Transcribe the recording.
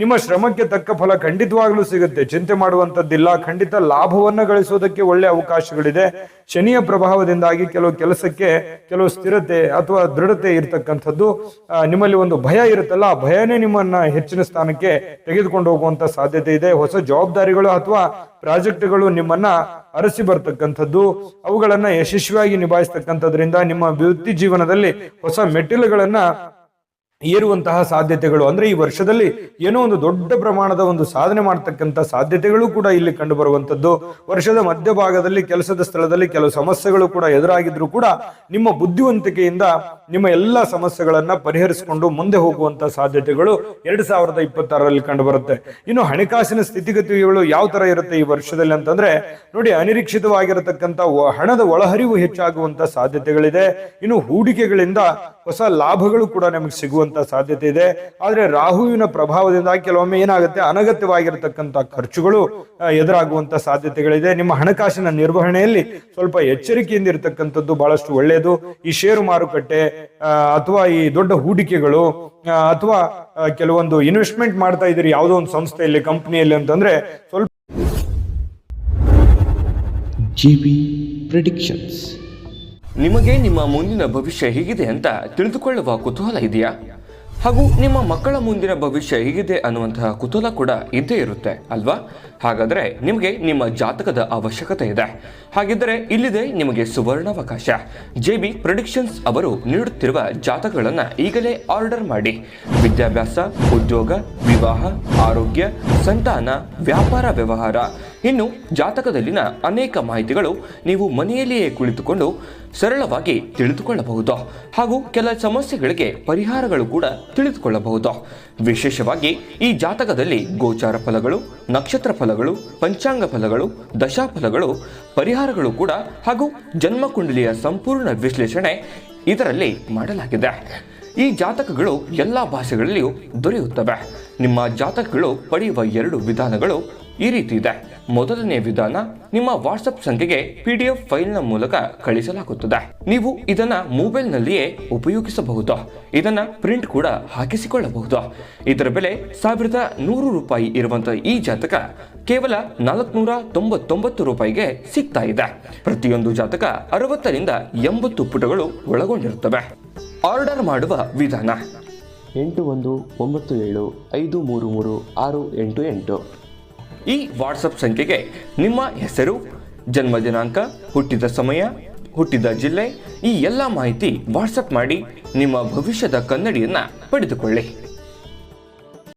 ನಿಮ್ಮ ಶ್ರಮಕ್ಕೆ ತಕ್ಕ ಫಲ ಖಂಡಿತವಾಗ್ಲೂ ಸಿಗುತ್ತೆ, ಚಿಂತೆ ಮಾಡುವಂತದ್ದಿಲ್ಲ. ಖಂಡಿತ ಲಾಭವನ್ನ ಗಳಿಸೋದಕ್ಕೆ ಒಳ್ಳೆ ಅವಕಾಶಗಳಿದೆ. ಶನಿಯ ಪ್ರಭಾವದಿಂದಾಗಿ ಕೆಲವು ಕೆಲಸಕ್ಕೆ ಕೆಲವು ಸ್ಥಿರತೆ ಅಥವಾ ದೃಢತೆ ಇರತಕ್ಕಂಥದ್ದು, ನಿಮ್ಮಲ್ಲಿ ಒಂದು ಭಯ ಇರುತ್ತಲ್ಲ, ಆ ಭಯನೇ ನಿಮ್ಮನ್ನ ಹೆಚ್ಚಿನ ಸ್ಥಾನಕ್ಕೆ ತೆಗೆದುಕೊಂಡು ಹೋಗುವಂತ ಸಾಧ್ಯತೆ ಇದೆ. ಹೊಸ ಜವಾಬ್ದಾರಿಗಳು ಅಥವಾ ಪ್ರಾಜೆಕ್ಟ್ಗಳು ನಿಮ್ಮನ್ನ ಅರಸಿ ಬರ್ತಕ್ಕಂಥದ್ದು, ಅವುಗಳನ್ನ ಯಶಸ್ವಿಯಾಗಿ ನಿಭಾಯಿಸ್ತಕ್ಕಂಥದ್ರಿಂದ ನಿಮ್ಮ ವೃತ್ತಿ ಜೀವನದಲ್ಲಿ ಹೊಸ ಮೆಟ್ಟಿಲುಗಳನ್ನ ಏರುವಂತಹ ಸಾಧ್ಯತೆಗಳು, ಅಂದ್ರೆ ಈ ವರ್ಷದಲ್ಲಿ ಏನೋ ಒಂದು ದೊಡ್ಡ ಪ್ರಮಾಣದ ಒಂದು ಸಾಧನೆ ಮಾಡತಕ್ಕಂಥ ಸಾಧ್ಯತೆಗಳು ಕೂಡ ಇಲ್ಲಿ ಕಂಡು ಬರುವಂತದ್ದು. ವರ್ಷದ ಮಧ್ಯಭಾಗದಲ್ಲಿ ಕೆಲಸದ ಸ್ಥಳದಲ್ಲಿ ಕೆಲವು ಸಮಸ್ಯೆಗಳು ಕೂಡ ಎದುರಾಗಿದ್ರು ಕೂಡ ನಿಮ್ಮ ಬುದ್ಧಿವಂತಿಕೆಯಿಂದ ನಿಮ್ಮ ಎಲ್ಲಾ ಸಮಸ್ಯೆಗಳನ್ನ ಪರಿಹರಿಸಿಕೊಂಡು ಮುಂದೆ ಹೋಗುವಂತ ಸಾಧ್ಯತೆಗಳು 2026ರಲ್ಲಿ ಕಂಡು ಬರುತ್ತೆ. ಇನ್ನು ಹಣಕಾಸಿನ ಸ್ಥಿತಿಗತಿಗಳು ಯಾವ ತರ ಇರುತ್ತೆ ಈ ವರ್ಷದಲ್ಲಿ ಅಂತಂದ್ರೆ ನೋಡಿ, ಅನಿರೀಕ್ಷಿತವಾಗಿರತಕ್ಕಂಥ ಹಣದ ಒಳಹರಿವು ಹೆಚ್ಚಾಗುವಂತ ಸಾಧ್ಯತೆಗಳಿದೆ. ಇನ್ನು ಹೂಡಿಕೆಗಳಿಂದ ಹೊಸ ಲಾಭಗಳು ಕೂಡ ನಮಗೆ ಸಿಗುವಂತ ಸಾಧ್ಯತೆ ಇದೆ. ಆದ್ರೆ ರಾಹುವಿನ ಪ್ರಭಾವದಿಂದ ಕೆಲವೊಮ್ಮೆ ಏನಾಗುತ್ತೆ, ಅನಗತ್ಯವಾಗಿರತಕ್ಕಂಥ ಖರ್ಚುಗಳು ಎದುರಾಗುವಂತ ಸಾಧ್ಯತೆಗಳಿದೆ. ನಿಮ್ಮ ಹಣಕಾಸಿನ ನಿರ್ವಹಣೆಯಲ್ಲಿ ಸ್ವಲ್ಪ ಎಚ್ಚರಿಕೆಯಿಂದ ಇರತಕ್ಕಂಥದ್ದು ಬಹಳಷ್ಟು ಒಳ್ಳೆಯದು. ಈ ಷೇರು ಮಾರುಕಟ್ಟೆ ಅಥವಾ ಈ ದೊಡ್ಡ ಹೂಡಿಕೆಗಳು ಅಥವಾ ಕೆಲವೊಂದು ಇನ್ವೆಸ್ಟ್ಮೆಂಟ್ ಮಾಡ್ತಾ ಇದ್ದೀರಿ ಯಾವುದೋ ಒಂದು ಸಂಸ್ಥೆಯಲ್ಲಿ, ಕಂಪನಿಯಲ್ಲಿ ಅಂತಂದ್ರೆ ಸ್ವಲ್ಪ ಜಿಬಿ ಪ್ರೆಡಿಕ್ಷನ್ಸ್. ನಿಮಗೆ ನಿಮ್ಮ ಮುಂದಿನ ಭವಿಷ್ಯ ಹೇಗಿದೆ ಅಂತ ತಿಳಿದುಕೊಳ್ಳುವ ಕುತೂಹಲ ಇದೆಯಾ? ಹಾಗೂ ನಿಮ್ಮ ಮಕ್ಕಳ ಮುಂದಿನ ಭವಿಷ್ಯ ಹೇಗಿದೆ ಅನ್ನುವಂತಹ ಕುತೂಹಲ ಕೂಡ ಇದ್ದೇ ಇರುತ್ತೆ ಅಲ್ವಾ? ಹಾಗಾದರೆ ನಿಮಗೆ ನಿಮ್ಮ ಜಾತಕದ ಅವಶ್ಯಕತೆ ಇದೆ. ಹಾಗಿದ್ದರೆ ಇಲ್ಲಿದೆ ನಿಮಗೆ ಸುವರ್ಣಾವಕಾಶ. JB ಪ್ರೆಡಿಕ್ಷನ್ಸ್ ಅವರು ನೀಡುತ್ತಿರುವ ಜಾತಕಗಳನ್ನು ಈಗಲೇ ಆರ್ಡರ್ ಮಾಡಿ. ವಿದ್ಯಾಭ್ಯಾಸ, ಉದ್ಯೋಗ, ವಿವಾಹ, ಆರೋಗ್ಯ, ಸಂತಾನ, ವ್ಯಾಪಾರ ವ್ಯವಹಾರ, ಇನ್ನು ಜಾತಕದಲ್ಲಿನ ಅನೇಕ ಮಾಹಿತಿಗಳು ನೀವು ಮನೆಯಲ್ಲಿಯೇ ಕುಳಿತುಕೊಂಡು ಸರಳವಾಗಿ ತಿಳಿದುಕೊಳ್ಳಬಹುದು. ಹಾಗೂ ಕೆಲ ಸಮಸ್ಯೆಗಳಿಗೆ ಪರಿಹಾರಗಳು ಕೂಡ ತಿಳಿದುಕೊಳ್ಳಬಹುದು. ವಿಶೇಷವಾಗಿ ಈ ಜಾತಕದಲ್ಲಿ ಗೋಚಾರ ಫಲಗಳು, ನಕ್ಷತ್ರ ಫಲಗಳು, ಪಂಚಾಂಗ ಫಲಗಳು, ದಶಾಫಲಗಳು, ಪರಿಹಾರಗಳು ಕೂಡ ಹಾಗೂ ಜನ್ಮಕುಂಡಲಿಯ ಸಂಪೂರ್ಣ ವಿಶ್ಲೇಷಣೆ ಇದರಲ್ಲಿ ಮಾಡಲಾಗಿದೆ. ಈ ಜಾತಕಗಳು ಎಲ್ಲ ಭಾಷೆಗಳಲ್ಲಿಯೂ ದೊರೆಯುತ್ತವೆ. ನಿಮ್ಮ ಜಾತಕಗಳು ಪಡೆಯುವ 2 ವಿಧಾನಗಳು ಈ ರೀತಿ ಇದೆ. ಮೊದಲನೇ ವಿಧಾನ, ನಿಮ್ಮ ವಾಟ್ಸಪ್ ಸಂಖ್ಯೆಗೆ PDF ಫೈಲ್ನ ಮೂಲಕ ಕಳಿಸಲಾಗುತ್ತದೆ. ನೀವು ಇದನ್ನ ಮೊಬೈಲ್ನಲ್ಲಿಯೇ ಉಪಯೋಗಿಸಬಹುದು. ಇದನ್ನ ಪ್ರಿಂಟ್ ಕೂಡ ಹಾಕಿಸಿಕೊಳ್ಳಬಹುದು. ಇದರ ಬೆಲೆ 1100 ರೂಪಾಯಿ ಇರುವಂತಹ ಈ ಜಾತಕ ಕೇವಲ 499 ರೂಪಾಯಿಗೆ ಸಿಗ್ತಾ ಇದೆ. ಪ್ರತಿಯೊಂದು ಜಾತಕ 60ರಿಂದ 80 ಪುಟಗಳು ಒಳಗೊಂಡಿರುತ್ತವೆ. ಆರ್ಡರ್ ಮಾಡುವ ವಿಧಾನ 8197533688. ಈ ವಾಟ್ಸಪ್ ಸಂಖ್ಯೆಗೆ ನಿಮ್ಮ ಹೆಸರು, ಜನ್ಮ ದಿನಾಂಕ, ಹುಟ್ಟಿದ ಸಮಯ, ಹುಟ್ಟಿದ ಜಿಲ್ಲೆ, ಈ ಎಲ್ಲ ಮಾಹಿತಿ ವಾಟ್ಸಪ್ ಮಾಡಿ ನಿಮ್ಮ ಭವಿಷ್ಯದ ಕನ್ನಡಿಯನ್ನು ಪಡೆದುಕೊಳ್ಳಿ.